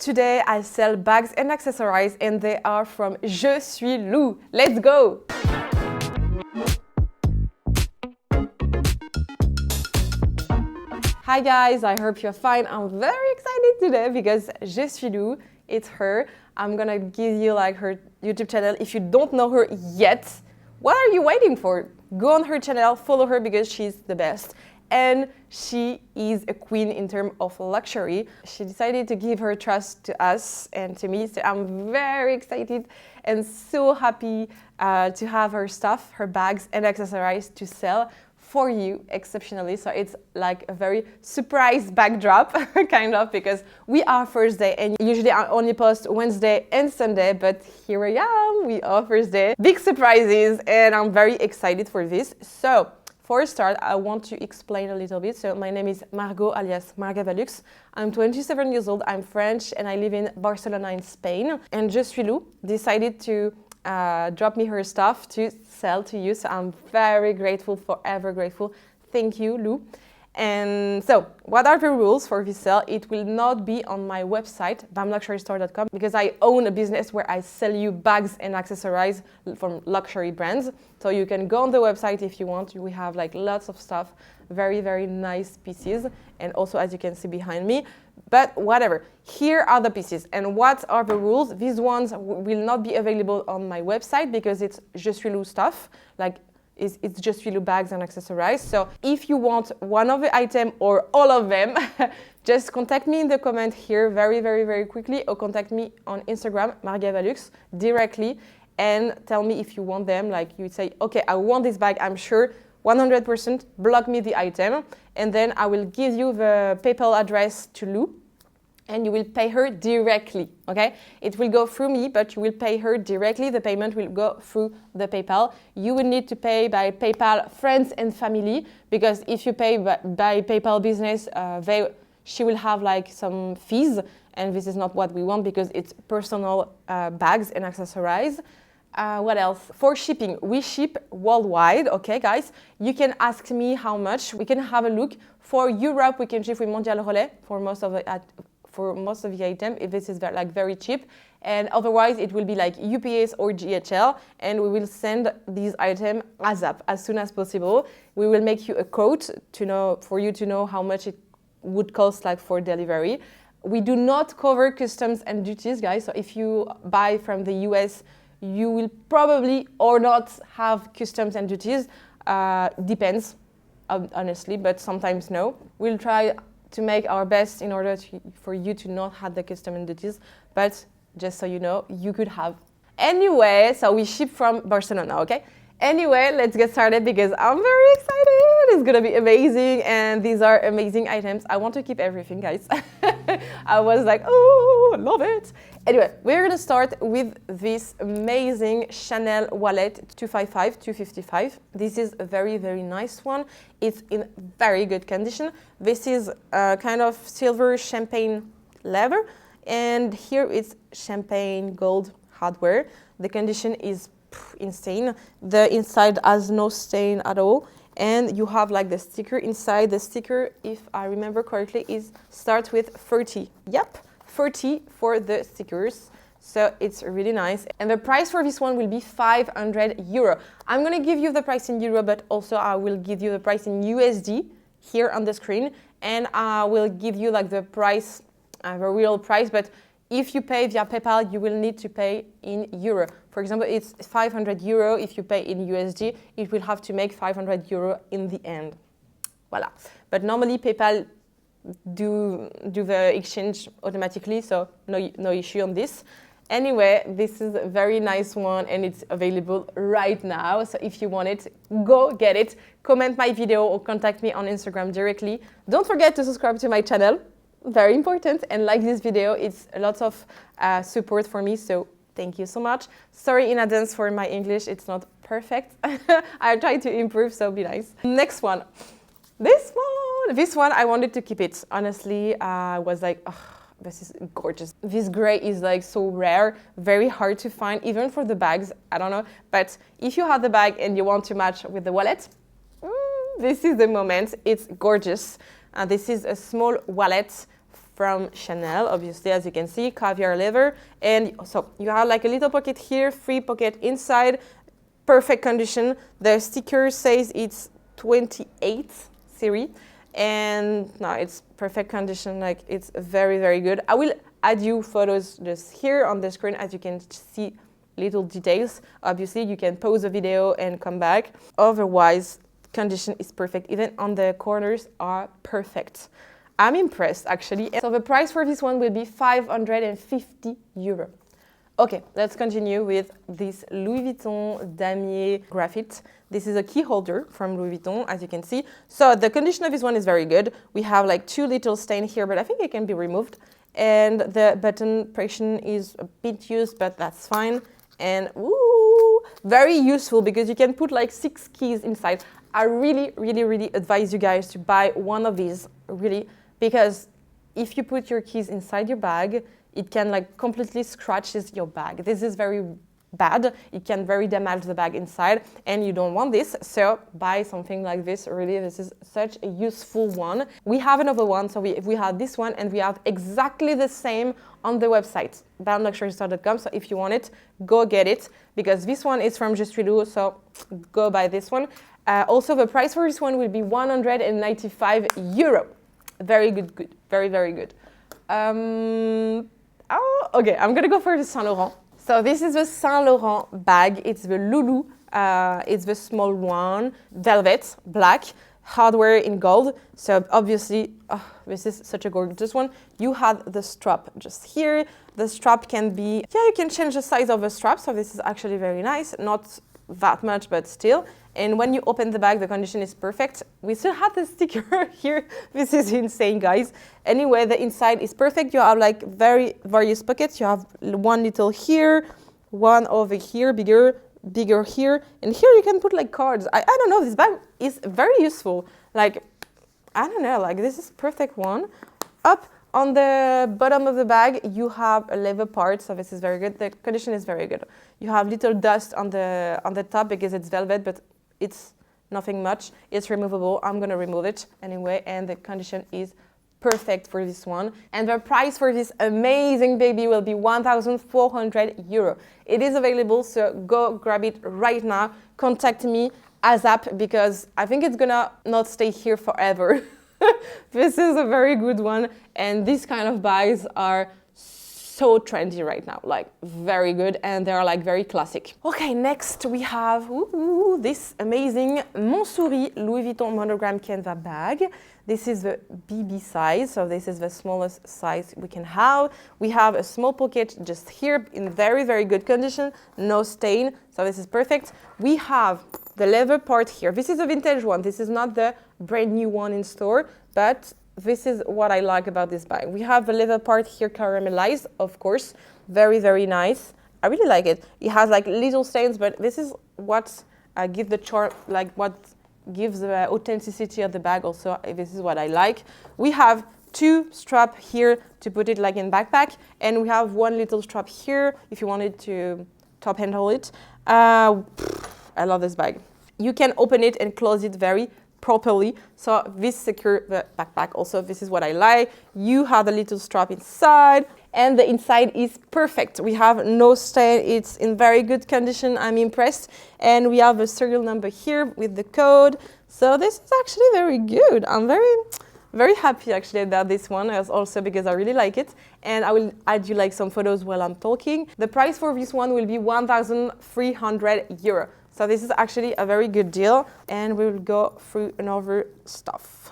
Today I sell bags and accessories and they are from Jesuislou. Let's go! Hi guys, I hope you're fine. I'm very excited today because Jesuislou, it's her. I'm gonna give you like her YouTube channel. If you don't know her yet, what are you waiting for? Go on her channel, follow her because she's the best. And she is a queen in terms of luxury. She decided to give her trust to us and to me, so I'm very excited and so happy to have her stuff, her bags and accessories to sell for you exceptionally. So it's like a very surprise backdrop, kind of, because we are Thursday and usually I only post Wednesday and Sunday, but here I am, we are Thursday. Big surprises and I'm very excited for this. So for a start, I want to explain a little bit. So my name is Margot alias margavalux. I'm 27 years old, I'm French and I live in Barcelona in Spain. And Jesuislou decided to drop me her stuff to sell to you. So I'm very grateful, forever grateful. Thank you, Lou. And so, what are the rules for this sale? It will not be on my website, bamluxurystore.com, because I own a business where I sell you bags and accessories from luxury brands. So you can go on the website if you want. We have like lots of stuff, very, very nice pieces. And also, as you can see behind me, but whatever. Here are the pieces. And what are the rules? These ones will not be available on my website because it's Jesuislou stuff, like it's Jesuislou bags and accessories. So if you want one of the items or all of them, just contact me in the comment here very, very, very quickly, or contact me on Instagram, margavalux, directly, and tell me if you want them. Like you say, okay, I want this bag, I'm sure, 100%, block me the item, and then I will give you the PayPal address to Lou, and you will pay her directly, okay? It will go through me, but you will pay her directly. The payment will go through the PayPal. You will need to pay by PayPal friends and family, because if you pay by PayPal business, she will have like some fees, and this is not what we want because it's personal bags and accessories. What else? For shipping, we ship worldwide, okay guys? You can ask me how much, we can have a look. For Europe, we can ship with Mondial Relais for most of the item, if this is very cheap. And otherwise, it will be like UPS or DHL, and we will send these items ASAP, as soon as possible. We will make you a quote for you to know how much it would cost like for delivery. We do not cover customs and duties, guys. So if you buy from the US, you will probably or not have customs and duties. Depends, honestly, but sometimes no. We'll try to make our best in order for you to not have the customs and duties, but just so you know, you could have. Anyway, so we ship from Barcelona, okay? Anyway, let's get started because I'm very excited. It's gonna be amazing, and these are amazing items. I want to keep everything, guys. I was like, oh, love it. Anyway, we're gonna start with this amazing Chanel wallet 255. This is a very, very nice one. It's in very good condition. This is a kind of silver champagne leather, and here it's champagne gold hardware. The condition is insane. The inside has no stain at all, and you have like the sticker inside. The sticker, if I remember correctly, starts with 30. Yep, 30 for the stickers. So it's really nice. And the price for this one will be 500 euro. I'm gonna give you the price in euro, but also I will give you the price in USD here on the screen, and I will give you like the price, the real price. But if you pay via PayPal, you will need to pay in euro. For example, it's 500 euro. If you pay in USD, it will have to make 500 euro in the end. Voila. But normally PayPal do the exchange automatically, so no issue on this. Anyway, this is a very nice one and it's available right now. So if you want it, go get it. Comment my video or contact me on Instagram directly. Don't forget to subscribe to my channel. Very important, and like this video. It's a lot of support for me, so thank you so much. Sorry in advance for my English, it's not perfect. I try to improve, so be nice. Next one. This one, I wanted to keep it. Honestly, I was like, oh, this is gorgeous. This gray is like so rare, very hard to find, even for the bags, I don't know. But if you have the bag and you want to match with the wallet, this is the moment. It's gorgeous. This is a small wallet from Chanel, obviously, as you can see, caviar leather. And so you have like a little pocket here, free pocket inside, perfect condition. The sticker says it's 28 series. And no, it's perfect condition, like it's very, very good. I will add you photos just here on the screen, as you can see little details. Obviously, you can pause the video and come back. Otherwise, condition is perfect. Even on the corners are perfect. I'm impressed, actually. So the price for this one will be 550 euros. Okay, let's continue with this Louis Vuitton damier graphite. This is a key holder from Louis Vuitton, as you can see. So the condition of this one is very good. We have like 2 little stains here, but I think it can be removed. And the button pressure is a bit used, but that's fine. And ooh, very useful because you can put like 6 keys inside. I really, really, really advise you guys to buy one of these, really, because if you put your keys inside your bag, it can like completely scratches your bag. This is very bad. It can very damage the bag inside, and you don't want this. So buy something like this. Really, this is such a useful one. We have another one. So we have this one, and we have exactly the same on the website, handbagcollection.com. So if you want it, go get it, because this one is from Jesuislou. So go buy this one. Also, the price for this one will be 195 euro. Very good, very, very good. Okay, I'm gonna go for the Saint Laurent. So this is the Saint Laurent bag. It's the Loulou. It's the small one, velvet, black, hardware in gold. So obviously, this is such a gorgeous one. You have the strap just here. The strap can be, yeah, you can change the size of the strap. So this is actually very nice. Not that much, but still. And when you open the bag, the condition is perfect. We still have the sticker here. This is insane, guys. Anyway, the inside is perfect. You have like various pockets. You have one little here, one over here, bigger here. And here you can put like cards. I don't know, this bag is very useful. Like, I don't know, like this is perfect one. Up on the bottom of the bag, you have a leather part, so this is very good. The condition is very good. You have little dust on the top because it's velvet, but it's nothing much. It's removable. I'm gonna remove it anyway, and the condition is perfect for this one. And the price for this amazing baby will be 1,400 euro. It is available, so go grab it right now. Contact me ASAP, because I think it's gonna not stay here forever. This is a very good one, and these kind of bags are so trendy right now, like very good, and they're like very classic. Okay, next we have this amazing Montsouris Louis Vuitton monogram canvas bag. This is the BB size, so this is the smallest size we can have. We have a small pocket just here in very, very good condition, no stain, so this is perfect. We have the leather part here. This is a vintage one. This is not the brand new one in store, but this is what I like about this bag. We have the leather part here caramelized, of course. Very, very nice. I really like it. It has like little stains, but this is what gives the charm, like what gives the authenticity of the bag also. This is what I like. We have 2 straps here to put it like in backpack, and we have 1 little strap here if you wanted to top handle it. I love this bag. You can open it and close it very properly, so this secure the backpack also. This is what I like. You have a little strap inside, and the inside is perfect. We have no stain. It's in very good condition. I'm impressed. And we have a serial number here with the code, so this is actually very good. I'm very happy actually about this one, also because I really like it, and I will add you like some photos while I'm talking. The price for this one will be 1,300 euro. So this is actually a very good deal, and we will go through another stuff.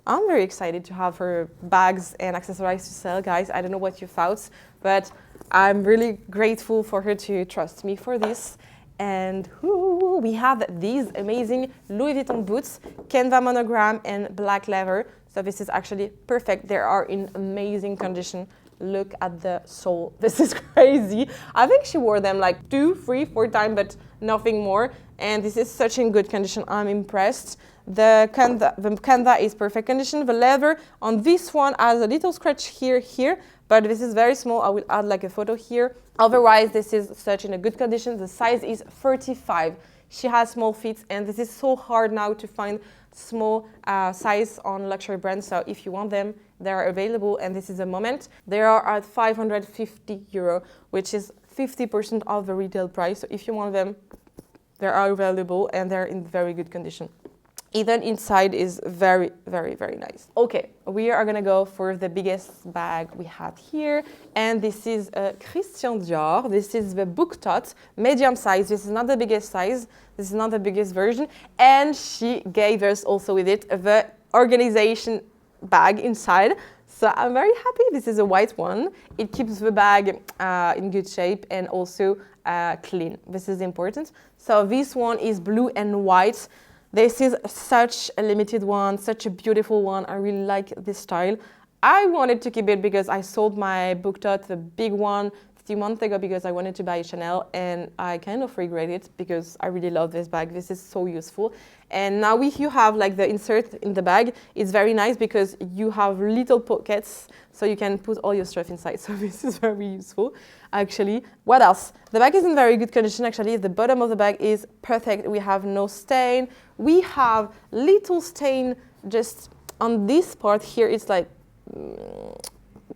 I'm very excited to have her bags and accessories to sell, guys. I don't know what your thoughts, but I'm really grateful for her to trust me for this. And we have these amazing Louis Vuitton boots, canvas monogram and black leather. So this is actually perfect. They are in amazing condition. Look at the sole. This is crazy. I think she wore them like 2, 3, 4 times, but nothing more. And this is such in good condition. I'm impressed. The canvas is perfect condition. The leather on this one has a little scratch here, but this is very small. I will add like a photo here. Otherwise, this is such in a good condition. The size is 35. She has small feet, and this is so hard now to find small size on luxury brands. So if you want them, they are available, and this is a moment. They are at 550 euro, which is 50% of the retail price. So if you want them, they are available and they're in very good condition. Even inside is very, very, very nice. Okay, we are gonna go for the biggest bag we have here. And this is a Christian Dior. This is the book tote, medium size. This is not the biggest size. This is not the biggest version. And she gave us also with it the organization bag inside. So I'm very happy. This is a white one. It keeps the bag in good shape and also clean. This is important. So this one is blue and white. This is such a limited one, such a beautiful one. I really like this style. I wanted to keep it because I sold my book tote, the big one, a few months ago because I wanted to buy Chanel, and I kind of regret it because I really love this bag. This is so useful. And now if you have like the insert in the bag, it's very nice because you have little pockets so you can put all your stuff inside. So this is very useful, actually. What else? The bag is in very good condition, actually. The bottom of the bag is perfect. We have no stain. We have little stain just on this part here. It's like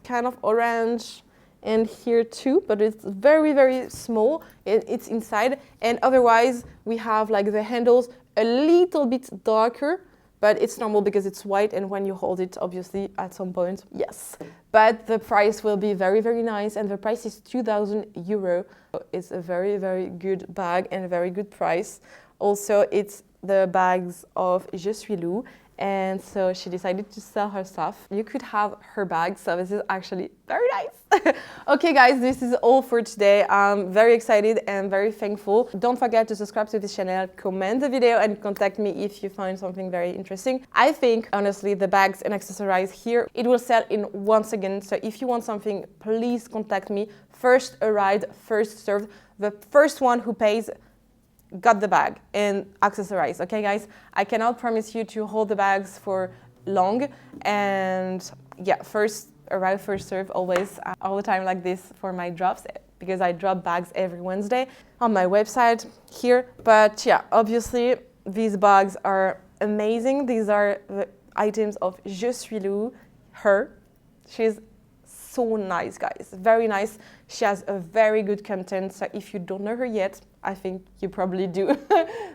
kind of orange, and here too, but it's very, very small. It's inside. And otherwise, we have like the handles a little bit darker, but it's normal because it's white, and when you hold it, obviously, at some point, yes. But the price will be very, very nice, and the price is 2,000 euro. It's a very, very good bag and a very good price. Also, it's the bags of Jesuislou, and so she decided to sell her stuff. You could have her bag, so this is actually very nice. Okay guys, this is all for today. I'm very excited and very thankful. Don't forget to subscribe to this channel, comment the video, and contact me if you find something very interesting. I think, honestly, the bags and accessories here, it will sell in 1 second. So if you want something, please contact me. First arrived, first served. The first one who pays got the bag and accessories. Okay guys, I cannot promise you to hold the bags for long, and yeah, first arrive, first serve, always, all the time like this for my drops, because I drop bags every Wednesday on my website here. But yeah, obviously these bags are amazing. These are the items of Jesuislou. She's so nice, guys, very nice. She has a very good content, so if you don't know her yet, I think you probably do.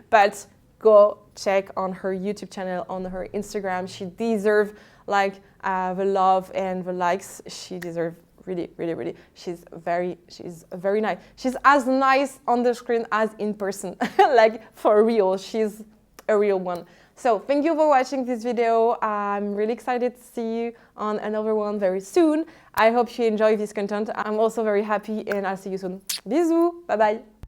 But go check on her YouTube channel, on her Instagram. She deserves like the love and the likes. She deserves really, really, really. She's very nice. She's as nice on the screen as in person. Like for real, she's a real one. So thank you for watching this video. I'm really excited to see you on another one very soon. I hope you enjoy this content. I'm also very happy, and I'll see you soon. Bisous, bye bye.